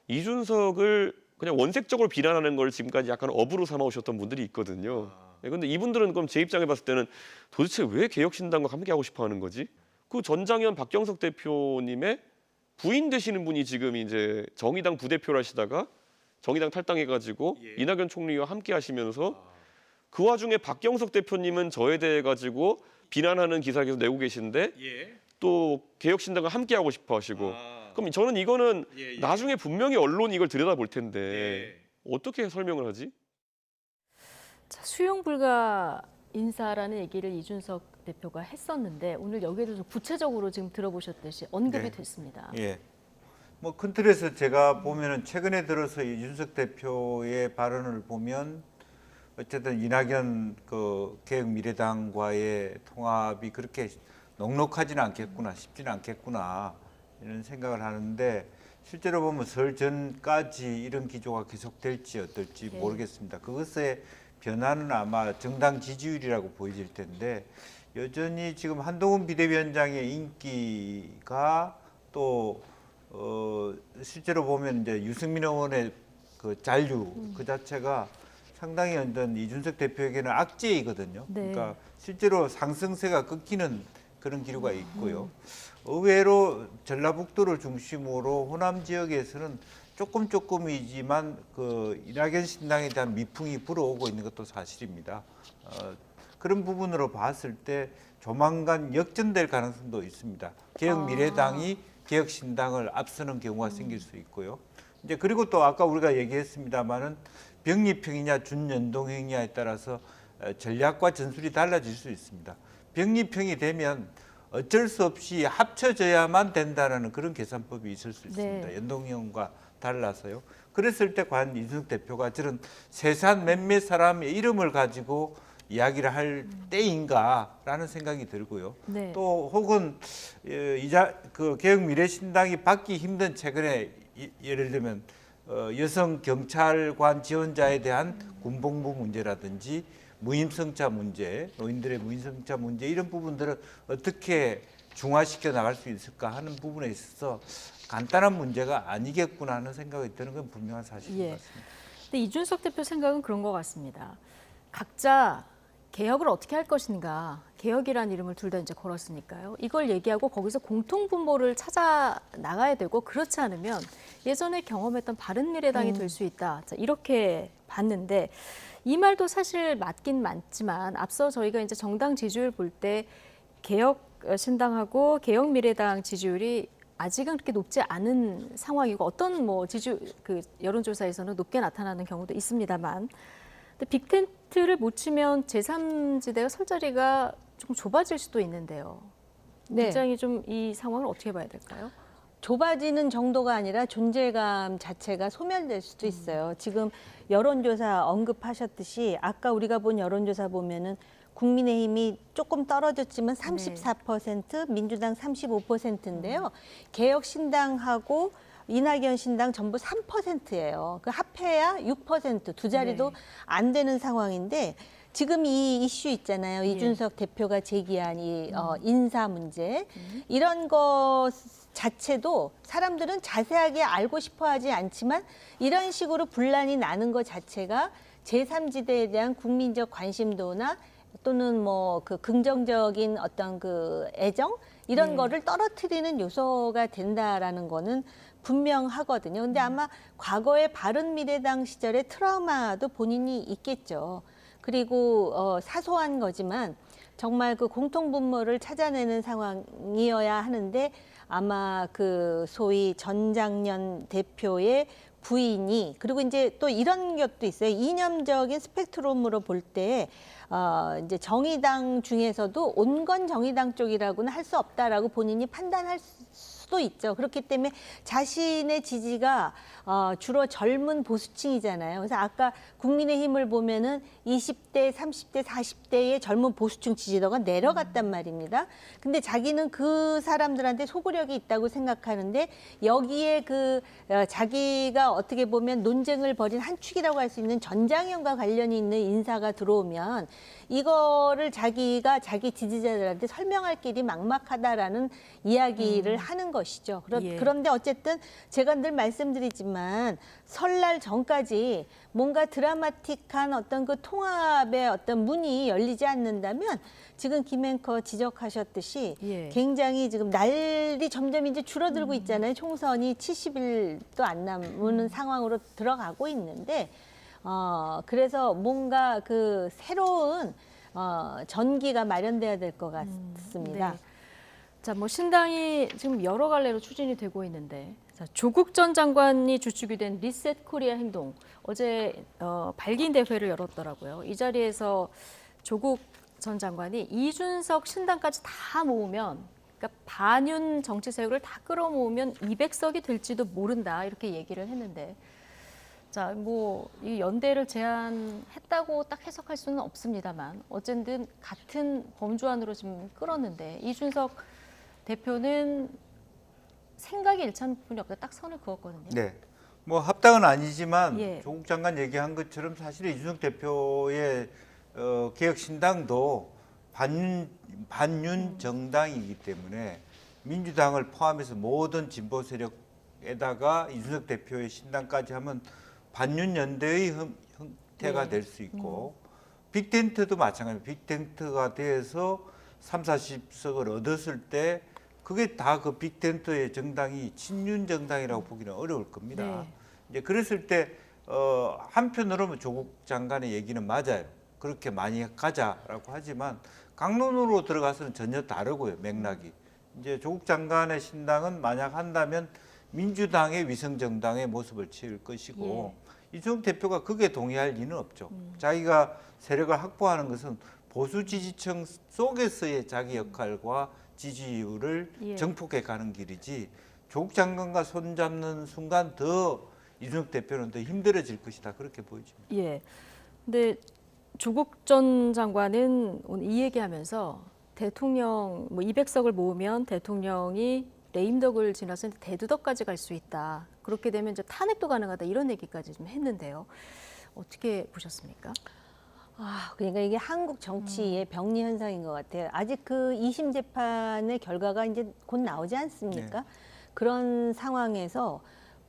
이준석을 그냥 원색적으로 비난하는 걸 지금까지 약간 업으로 삼아오셨던 분들이 있거든요. 그런데 이분들은 그럼 제 입장에 봤을 때는 도대체 왜 개혁신당과 함께하고 싶어하는 거지? 그 전장현 박경석 대표님의 부인 되시는 분이 지금 이제 정의당 부대표를 하시다가 정의당 탈당해가지고 이낙연 총리와 함께하시면서 그 와중에 박경석 대표님은 저에 대해 가지고 비난하는 기사를 계속 내고 계신데 또 개혁신당과 함께하고 싶어하시고 그럼 저는 이거는 나중에 분명히 언론이 이걸 들여다볼 텐데 어떻게 설명을 하지? 자, 수용 불가 인사라는 얘기를 이준석 대표가 했었는데 오늘 여기에 대해서 구체적으로 지금 들어보셨듯이 언급이 됐습니다. 예. 뭐 큰 틀에서 제가 보면은 최근에 들어서 이준석 대표의 발언을 보면 어쨌든 이낙연 개혁미래당과의 통합이 그렇게 넉넉하지는 않겠구나, 쉽지는 않겠구나 이런 생각을 하는데 실제로 보면 설 전까지 이런 기조가 계속될지 어떨지 모르겠습니다. 그것의 변화는 아마 정당 지지율이라고 보여질 텐데 여전히 지금 한동훈 비대위원장의 인기가 또 실제로 보면 이제 유승민 의원의 그 잔류 그 자체가 상당히 어떤 이준석 대표에게는 악재이거든요. 네. 그러니까 실제로 상승세가 끊기는 그런 기류가 있고요. 의외로 전라북도를 중심으로 호남 지역에서는 조금이지만 그 이낙연 신당에 대한 미풍이 불어오고 있는 것도 사실입니다. 그런 부분으로 봤을 때 조만간 역전될 가능성도 있습니다. 개혁미래당이 개혁신당을 앞서는 경우가 생길 수 있고요. 이제 그리고 또 아까 우리가 얘기했습니다마는 병립형이냐 준연동형이냐에 따라서 전략과 전술이 달라질 수 있습니다. 병립형이 되면 어쩔 수 없이 합쳐져야만 된다는 그런 계산법이 있을 수 있습니다. 네. 연동형과 달라서요. 그랬을 때 과연 이준석 대표가 저런 세세한 몇몇 사람의 이름을 가지고 이야기를 할 때인가라는 생각이 들고요. 네. 또 혹은 그 개혁미래신당이 받기 힘든 최근에 예를 들면 여성 경찰관 지원자에 대한 군복무 문제라든지 무임승차 문제, 노인들의 무임승차 문제 이런 부분들을 어떻게 중화시켜 나갈 수 있을까 하는 부분에 있어서 간단한 문제가 아니겠구나 하는 생각이 드는 건 분명한 사실인 것 같습니다. 근데 이준석 대표 생각은 그런 것 같습니다. 각자 개혁을 어떻게 할 것인가, 개혁이라는 이름을 둘 다 이제 걸었으니까요. 이걸 얘기하고 거기서 공통분모를 찾아 나가야 되고 그렇지 않으면 예전에 경험했던 바른미래당이 될 수 있다. 자, 이렇게 봤는데 이 말도 사실 맞긴 맞지만 앞서 저희가 이제 정당 지지율 볼 때 개혁신당하고 개혁미래당 지지율이 아직은 그렇게 높지 않은 상황이고 어떤 뭐 그 여론조사에서는 높게 나타나는 경우도 있습니다만, 근데 빅텐트를 못 치면 제3지대가 설 자리가 조금 좁아질 수도 있는데요. 네. 굉장히 좀 이 상황을 어떻게 봐야 될까요? 좁아지는 정도가 아니라 존재감 자체가 소멸될 수도 있어요. 지금 여론조사 언급하셨듯이 아까 우리가 본 여론조사 보면은 국민의힘이 조금 떨어졌지만 34%, 민주당 35%인데요. 개혁신당하고 이낙연 신당 전부 3%예요. 그 합해야 6%, 두 자리도 안 되는 상황인데 지금 이 이슈 있잖아요. 이준석 대표가 제기한 이 인사 문제. 이런 것 자체도 사람들은 자세하게 알고 싶어 하지 않지만 이런 식으로 분란이 나는 것 자체가 제3지대에 대한 국민적 관심도나 또는 뭐 그 긍정적인 어떤 그 애정 이런 거를 떨어뜨리는 요소가 된다라는 거는 분명하거든요. 근데 아마 과거의 바른미래당 시절의 트라우마도 본인이 있겠죠. 그리고 사소한 거지만 정말 그 공통분모를 찾아내는 상황이어야 하는데 아마 그 소위 전장년 대표의 부인이 그리고 이제 또 이런 것도 있어요. 이념적인 스펙트럼으로 볼 때 이제 정의당 중에서도 온건 정의당 쪽이라고는 할 수 없다라고 본인이 판단할 수도 있죠. 그렇기 때문에 자신의 지지가 주로 젊은 보수층이잖아요. 그래서 아까 국민의힘을 보면은 20대, 30대, 40대의 젊은 보수층 지지도가 내려갔단 말입니다. 근데 자기는 그 사람들한테 소구력이 있다고 생각하는데 여기에 그 자기가 어떻게 보면 논쟁을 벌인 한 축이라고 할 수 있는 전장현과 관련이 있는 인사가 들어오면 이거를 자기가 자기 지지자들한테 설명할 길이 막막하다라는 이야기를 하는 것이죠. 그런데 어쨌든 제가 늘 말씀드리지만 설날 전까지 뭔가 드라마틱한 어떤 그 통합의 어떤 문이 열리지 않는다면 지금 김 앵커 지적하셨듯이 굉장히 지금 날이 점점 이제 줄어들고 있잖아요. 총선이 70일도 안 남은 상황으로 들어가고 있는데 그래서 뭔가 그 새로운 전기가 마련돼야 될 것 같습니다. 네. 자, 뭐 신당이 지금 여러 갈래로 추진이 되고 있는데, 자, 조국 전 장관이 주축이 된 리셋 코리아 행동 어제 발기인 대회를 열었더라고요. 이 자리에서 조국 전 장관이 이준석 신당까지 다 모으면, 그러니까 반윤 정치 세력을 다 끌어모으면 200석이 될지도 모른다 이렇게 얘기를 했는데, 자, 뭐 이 연대를 제안했다고 딱 해석할 수는 없습니다만 어쨌든 같은 범주 안으로 지금 끌었는데 이준석 대표는 생각이 일치하는 부분이 없다 딱 선을 그었거든요. 네, 뭐 합당은 아니지만 예. 조국 장관 얘기한 것처럼 사실 이준석 대표의 개혁신당도 반윤 정당이기 때문에 민주당을 포함해서 모든 진보 세력에다가 이준석 대표의 신당까지 하면 반윤 연대의 형태가 될 수 있고 빅텐트도 마찬가지입니다. 빅텐트가 돼서 30-40석을 얻었을 때 그게 다 그 빅텐트의 정당이 친윤 정당이라고 보기는 어려울 겁니다. 네. 이제 그랬을 때 한편으로는 조국 장관의 얘기는 맞아요. 그렇게 많이 가자라고 하지만 강론으로 들어가서는 전혀 다르고요. 맥락이. 이제 조국 장관의 신당은 만약 한다면 민주당의 위성정당의 모습을 취할 것이고 이준석 대표가 그게 동의할 리는 없죠. 자기가 세력을 확보하는 것은 보수 지지층 속에서의 자기 역할과 지지율을 예. 정폭해 가는 길이지 조국 장관과 손잡는 순간 더 이준석 대표는 더 힘들어질 것이다 그렇게 보여집니다. 예. 근데 조국 전 장관은 오늘 이 얘기하면서 대통령 뭐 200석을 모으면 대통령이 레임덕을 지나서 대두덕까지 갈 수 있다. 그렇게 되면 이제 탄핵도 가능하다 이런 얘기까지 좀 했는데요. 어떻게 보셨습니까? 그러니까 이게 한국 정치의 병리 현상인 것 같아요. 아직 그 2심 재판의 결과가 이제 곧 나오지 않습니까? 네. 그런 상황에서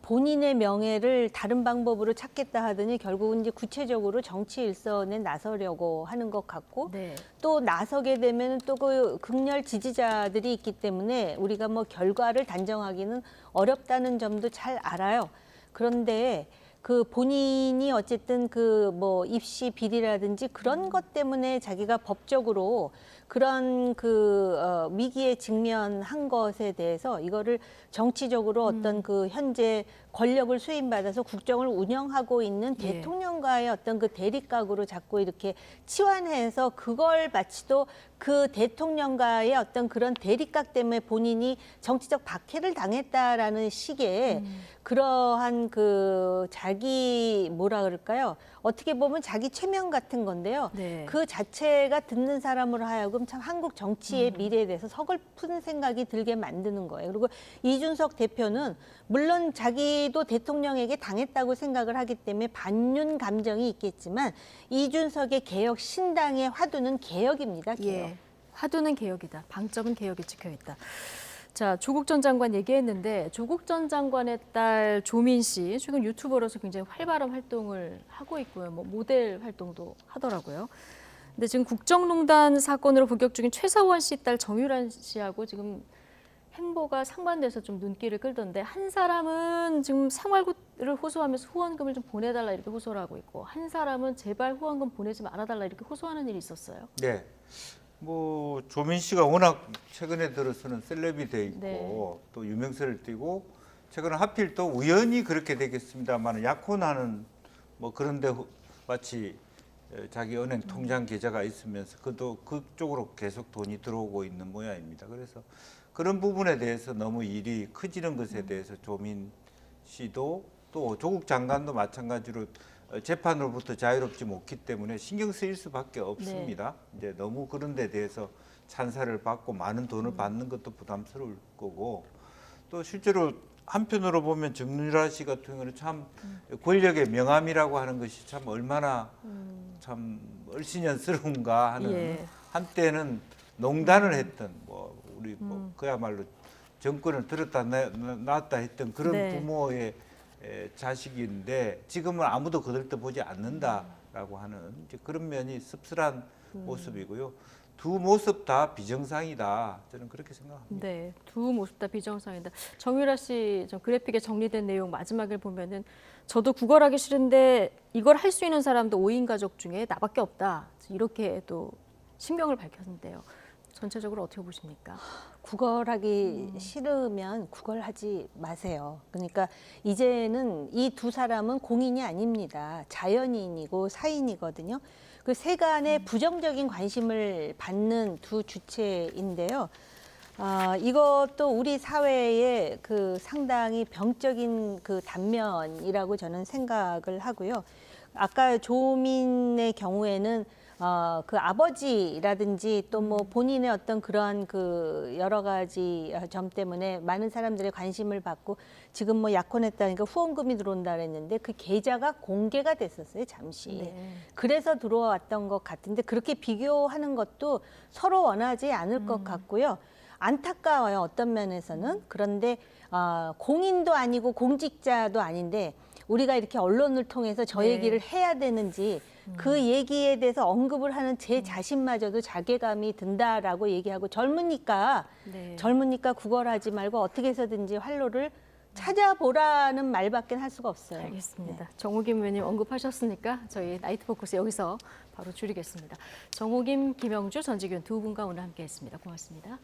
본인의 명예를 다른 방법으로 찾겠다 하더니 결국은 이제 구체적으로 정치 일선에 나서려고 하는 것 같고 네. 또 나서게 되면 또 그 극렬 지지자들이 있기 때문에 우리가 뭐 결과를 단정하기는 어렵다는 점도 잘 알아요. 그런데 그 본인이 어쨌든 그 뭐 입시 비리라든지 그런 것 때문에 자기가 법적으로 그런 그 위기에 직면한 것에 대해서 이거를 정치적으로 어떤 그 현재 권력을 수임받아서 국정을 운영하고 있는 예. 대통령과의 어떤 그 대립각으로 자꾸 이렇게 치환해서 그걸 마치도 그 대통령과의 어떤 그런 대립각 때문에 본인이 정치적 박해를 당했다라는 식의 그러한 그 자기 뭐라 그럴까요? 어떻게 보면 자기 최면 같은 건데요. 네. 그 자체가 듣는 사람으로 하여금 참 한국 정치의 미래에 대해서 서글픈 생각이 들게 만드는 거예요. 그리고 이준석 대표는 물론 자기도 대통령에게 당했다고 생각을 하기 때문에 반윤 감정이 있겠지만 이준석의 개혁 신당의 화두는 개혁입니다. 개혁. 예. 화두는 개혁이다. 방점은 개혁에 찍혀 있다. 자, 조국 전 장관 얘기했는데 조국 전 장관의 딸 조민 씨 최근 유튜버로서 굉장히 활발한 활동을 하고 있고요. 뭐 모델 활동도 하더라고요. 근데 지금 국정농단 사건으로 복역 중인 최서원 씨 딸 정유란 씨하고 지금 행보가 상반돼서 좀 눈길을 끌던데 한 사람은 지금 생활고를 호소하면서 후원금을 좀 보내달라 이렇게 호소를 하고 있고 한 사람은 제발 후원금 보내지 말아달라 이렇게 호소하는 일이 있었어요. 네. 뭐 조민 씨가 워낙 최근에 들어서는 셀럽이 돼 있고 네. 또 유명세를 띠고 최근에 하필 또 우연히 그렇게 되겠습니다만 약혼하는 뭐 그런데 마치 자기 은행 통장 계좌가 있으면서 그도 그쪽으로 계속 돈이 들어오고 있는 모양입니다. 그래서 그런 부분에 대해서 너무 일이 커지는 것에 대해서 조민 씨도 또 조국 장관도 마찬가지로 재판으로부터 자유롭지 못기 때문에 신경 쓰일 수밖에 없습니다. 이제 너무 그런 데 대해서 찬사를 받고 많은 돈을 받는 것도 부담스러울 거고 또 실제로 한편으로 보면 정유라 씨 같은 경우는 참 권력의 명함이라고 하는 것이 참 얼마나 참 얼씬연스러운가 하는 예. 한때는 농단을 했던 뭐 우리 뭐 그야말로 정권을 들었다 놨다 했던 그런 네. 부모의 자식인데 지금은 아무도 그들도 보지 않는다라고 하는 이제 그런 면이 씁쓸한 모습이고요. 두 모습 다 비정상이다. 저는 그렇게 생각합니다. 네, 두 모습 다 비정상이다. 정유라 씨 좀 그래픽에 정리된 내용 마지막을 보면은 저도 구걸하기 싫은데 이걸 할 수 있는 사람도 5인 가족 중에 나밖에 없다. 이렇게 또 신경을 밝혔는데요. 전체적으로 어떻게 보십니까? 구걸하기 싫으면 구걸하지 마세요. 그러니까 이제는 이 두 사람은 공인이 아닙니다. 자연인이고 사인이거든요. 그 세간의 부정적인 관심을 받는 두 주체인데요. 이것도 우리 사회의 그 상당히 병적인 그 단면이라고 저는 생각을 하고요. 아까 조민의 경우에는 그 아버지라든지 또 뭐 본인의 어떤 그런 그 여러 가지 점 때문에 많은 사람들의 관심을 받고 지금 뭐 약혼했다니까 후원금이 들어온다 그랬는데 그 계좌가 공개가 됐었어요, 잠시. 네. 그래서 들어왔던 것 같은데 그렇게 비교하는 것도 서로 원하지 않을 것 같고요. 안타까워요, 어떤 면에서는. 그런데 공인도 아니고 공직자도 아닌데 우리가 이렇게 언론을 통해서 저 네. 얘기를 해야 되는지 그 얘기에 대해서 언급을 하는 제 자신마저도 자괴감이 든다라고 얘기하고 젊으니까 구걸하지 말고 어떻게 해서든지 활로를 찾아보라는 말밖에 할 수가 없어요. 알겠습니다. 네. 정호김 의원님 언급하셨으니까 저희 나이트 포커스 여기서 바로 줄이겠습니다. 정호김, 김영주, 전지균 두 분과 오늘 함께했습니다. 고맙습니다.